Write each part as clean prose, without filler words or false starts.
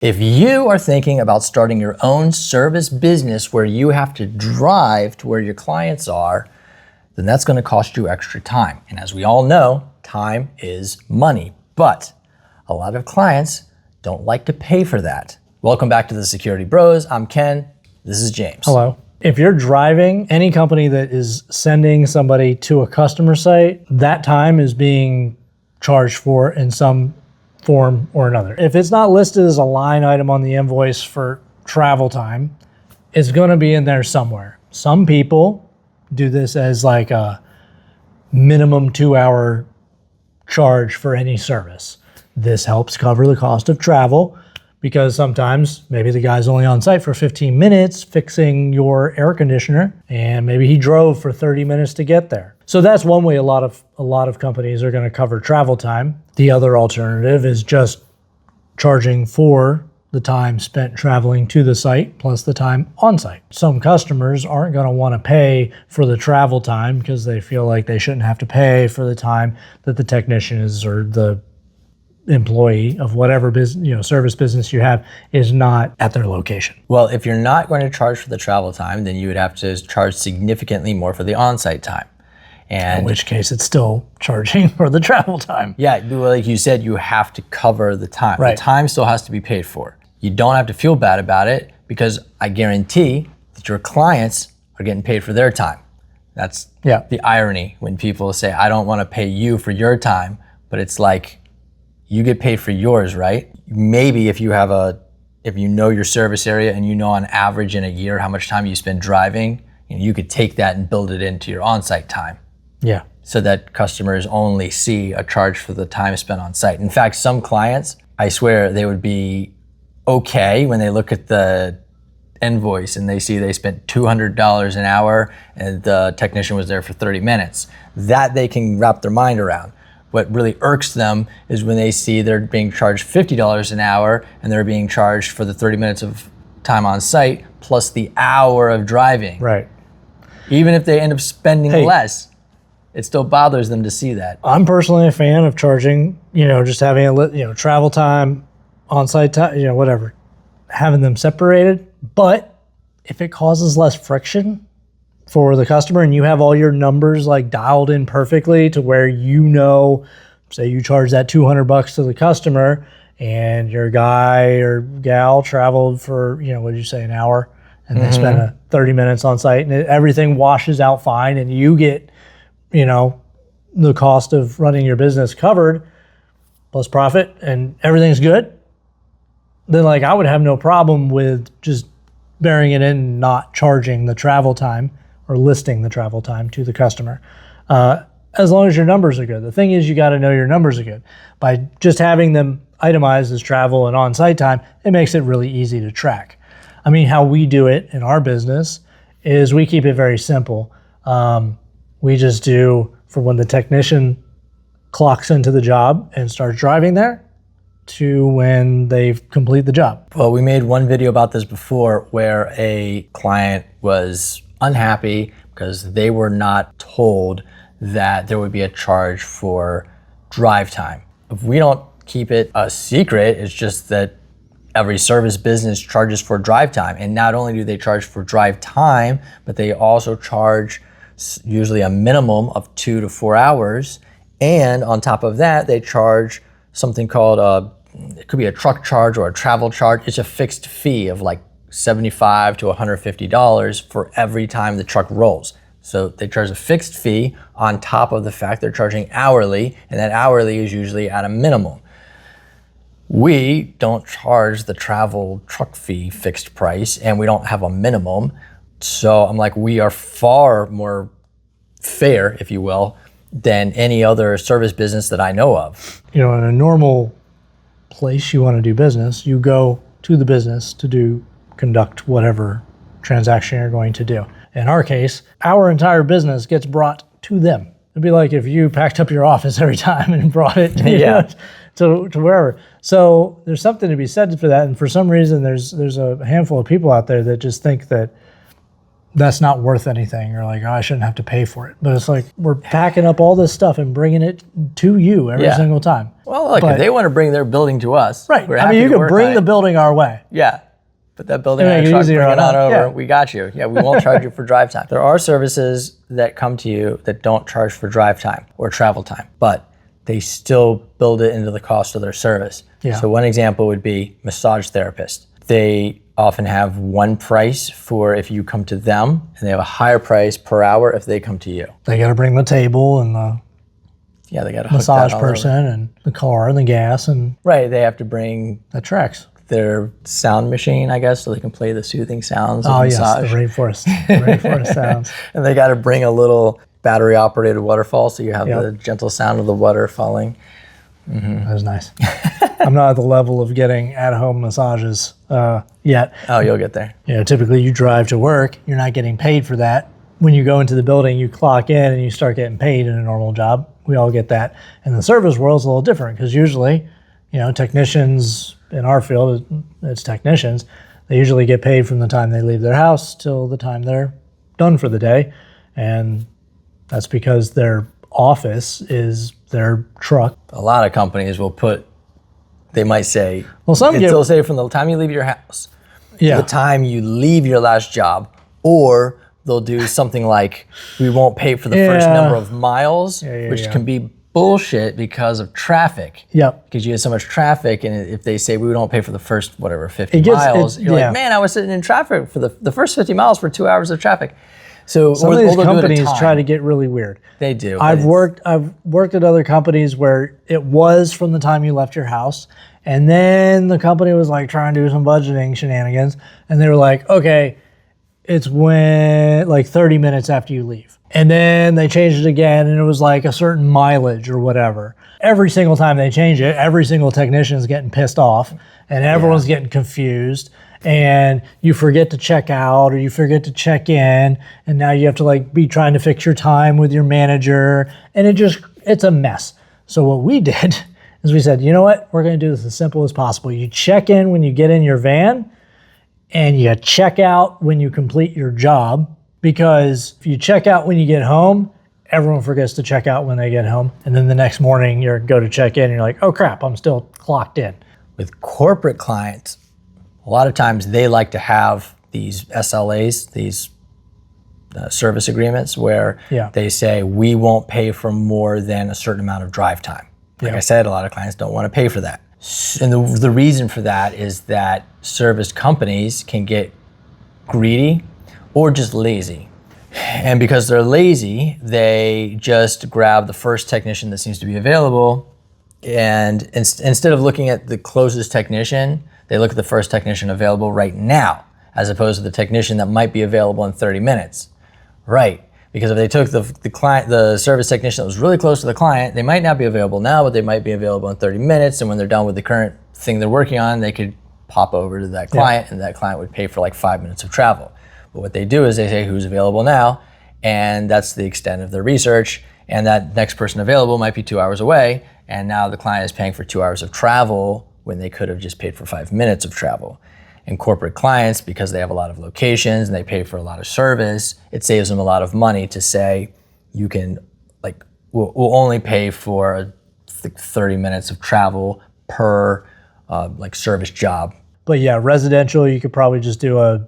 If you are thinking about starting your own service business where you have to drive to where your clients are, then that's going to cost you extra time. And as we all know, time is money. But a lot of clients don't like to pay for that. Welcome back to the Security Bros. I'm Ken. This is James. Hello. If you're driving, any company that is sending somebody to a customer site, that time is being charged for in some form or another. If it's not listed as a line item on the invoice for travel time, it's going to be in there somewhere. Some people do this as like a minimum 2-hour charge for any service. This helps cover the cost of travel because sometimes maybe the guy's only on site for 15 minutes fixing your air conditioner and maybe he drove for 30 minutes to get there. So that's one way a lot of companies are going to cover travel time. The other alternative is just charging for the time spent traveling to the site plus the time on site. Some customers aren't going to want to pay for the travel time because they feel like they shouldn't have to pay for the time that the technician is or the employee of whatever business, service business you have is not at their location. Well, if you're not going to charge for the travel time, then you would have to charge significantly more for the on-site time. And in which case it's still charging for the travel time. Yeah, like you said, you have to cover the time. Right. The time still has to be paid for. You don't have to feel bad about it because I guarantee that your clients are getting paid for their time. That's the irony when people say, I don't want to pay you for your time, but it's like, you get paid for yours, right? Maybe if you know your service area and you know on average in a year how much time you spend driving, you could take that and build it into your on-site time. Yeah. So that customers only see a charge for the time spent on site. In fact, some clients, I swear they would be okay when they look at the invoice and they see they spent $200 an hour and the technician was there for 30 minutes. That they can wrap their mind around. What really irks them is when they see they're being charged $50 an hour and they're being charged for the 30 minutes of time on site plus the hour of driving. Right. Even if they end up spending less, it still bothers them to see that. I'm personally a fan of charging, just having travel time, on-site time, whatever, having them separated. But if it causes less friction for the customer and you have all your numbers like dialed in perfectly to where say you charge that $200 to the customer and your guy or gal traveled for, what did you say, an hour and they spent 30 minutes on site and everything washes out fine and you get, the cost of running your business covered plus profit and everything's good, then I would have no problem with just bearing it in and not charging the travel time or listing the travel time to the customer, as long as your numbers are good. The thing is, you got to know your numbers are good. By just having them itemized as travel and on-site time, it makes it really easy to track. I mean, how we do it in our business is we keep it very simple. We just do for when the technician clocks into the job and starts driving there to when they've complete the job. Well, we made one video about this before where a client was unhappy because they were not told that there would be a charge for drive time. If we don't keep it a secret, it's just that every service business charges for drive time. And not only do they charge for drive time, but they also charge usually a minimum of 2 to 4 hours. And on top of that, they charge something called it could be a truck charge or a travel charge. It's a fixed fee of like $75 to $150 for every time the truck rolls. So they charge a fixed fee on top of the fact they're charging hourly, and that hourly is usually at a minimum. We don't charge the travel truck fee fixed price, and we don't have a minimum. So I'm like, we are far more fair, if you will, than any other service business that I know of. In a normal place you want to do business, you go to the business to conduct whatever transaction you're going to do. In our case, our entire business gets brought to them. It'd be like if you packed up your office every time and brought it to wherever. So there's something to be said for that. And for some reason, there's a handful of people out there that just think that that's not worth anything, or like, oh, I shouldn't have to pay for it. But it's like, we're packing up all this stuff and bringing it to you every single time. Well, look, if they want to bring their building to us, right? we're I happy mean, you to can work bring on the it. building our way. Yeah. Put that building on Make a it truck, easier bring it on on us. over. Yeah. We got you. Yeah, we won't charge you for drive time. There are services that come to you that don't charge for drive time or travel time, but they still build it into the cost of their service. Yeah. So one example would be massage therapist. They often have one price for if you come to them, and they have a higher price per hour if they come to you. They got to bring the table and the They got to massage person and the car and the gas, and right. They have to bring that tracks. their sound machine, I guess, so they can play the soothing sounds of Oh yes, massage. the rainforest sounds. And they got to bring a little battery operated waterfall, so you have the gentle sound of the water falling. That was nice. I'm not at the level of getting at-home massages yet. Oh, you'll get there. You know, typically you drive to work, you're not getting paid for that. When you go into the building, you clock in and you start getting paid in a normal job. We all get that. In the service world, it's a little different because usually, you know, technicians in our field, it's technicians, they usually get paid from the time they leave their house till the time they're done for the day. And that's because their office is their truck. A lot of companies will they might say, Well, they'll say from the time you leave your house to the time you leave your last job, or they'll do something like, we won't pay for the first number of miles, which can be bullshit because of traffic. Yep. Because you have so much traffic, and if they say we don't pay for the first 50 miles, you're like, man, I was sitting in traffic for the first 50 miles for 2 hours of traffic. So some of these companies try to get really weird. They do. I've worked at other companies where it was from the time you left your house, and then the company was like trying to do some budgeting shenanigans, and they were like, okay, it's when like 30 minutes after you leave. And then they changed it again, and it was like a certain mileage or whatever. Every single time they change it, every single technician is getting pissed off, and everyone's getting confused. And you forget to check out or you forget to check in, and now you have to like be trying to fix your time with your manager, and it's a mess. So what we did is we said, you know what, we're going to do this as simple as possible. You check in when you get in your van, and you check out when you complete your job, because if you check out when you get home, everyone forgets to check out when they get home, and then the next morning you go to check in and you're like, oh crap, I'm still clocked in. With corporate clients, a lot of times they like to have these SLAs, these service agreements, where they say we won't pay for more than a certain amount of drive time. Like I said, a lot of clients don't want to pay for that. And the reason for that is that service companies can get greedy or just lazy. And because they're lazy, they just grab the first technician that seems to be available, and instead of looking at the closest technician, they look at the first technician available right now, as opposed to the technician that might be available in 30 minutes. Right, because if they took the service technician that was really close to the client, they might not be available now, but they might be available in 30 minutes, and when they're done with the current thing they're working on, they could pop over to that client, and that client would pay for like 5 minutes of travel. But what they do is they say who's available now, and that's the extent of their research, and that next person available might be 2 hours away, and now the client is paying for 2 hours of travel when they could have just paid for 5 minutes of travel. And corporate clients, because they have a lot of locations and they pay for a lot of service, it saves them a lot of money to say, you can, like, we'll only pay for 30 minutes of travel per like service job. But yeah, residential, you could probably just do a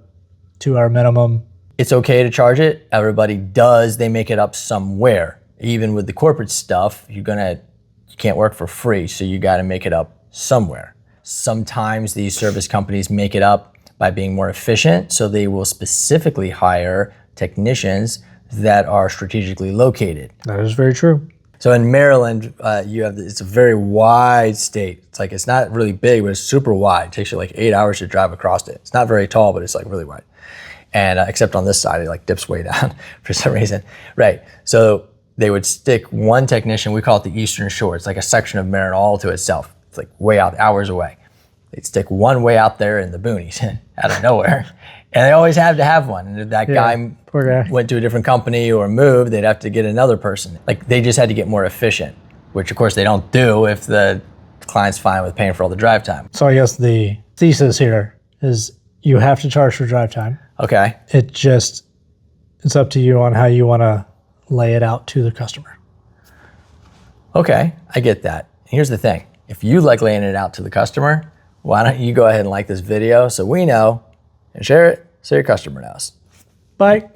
2 hour minimum. It's okay to charge it. Everybody does. They make it up somewhere. Even with the corporate stuff, you can't work for free, so you got to make it up somewhere. Sometimes these service companies make it up by being more efficient, so they will specifically hire technicians that are strategically located. That is very true. So in Maryland, it's a very wide state. It's not really big, but it's super wide. It takes you like 8 hours to drive across it. It's not very tall, but it's like really wide. And except on this side, it like dips way down for some reason. Right, so they would stick one technician, we call it the Eastern Shore. It's like a section of Maryland all to itself. It's like way out, hours away. They'd stick one way out there in the boonies, out of nowhere. And they always have to have one. And if that guy went to a different company or moved, they'd have to get another person. Like, they just had to get more efficient, which of course they don't do if the client's fine with paying for all the drive time. So I guess the thesis here is you have to charge for drive time. Okay. It just it's up to you on how you want to lay it out to the customer. Okay, I get that. Here's the thing. If you like laying it out to the customer, why don't you go ahead and like this video so we know and share it so your customer knows. Bye.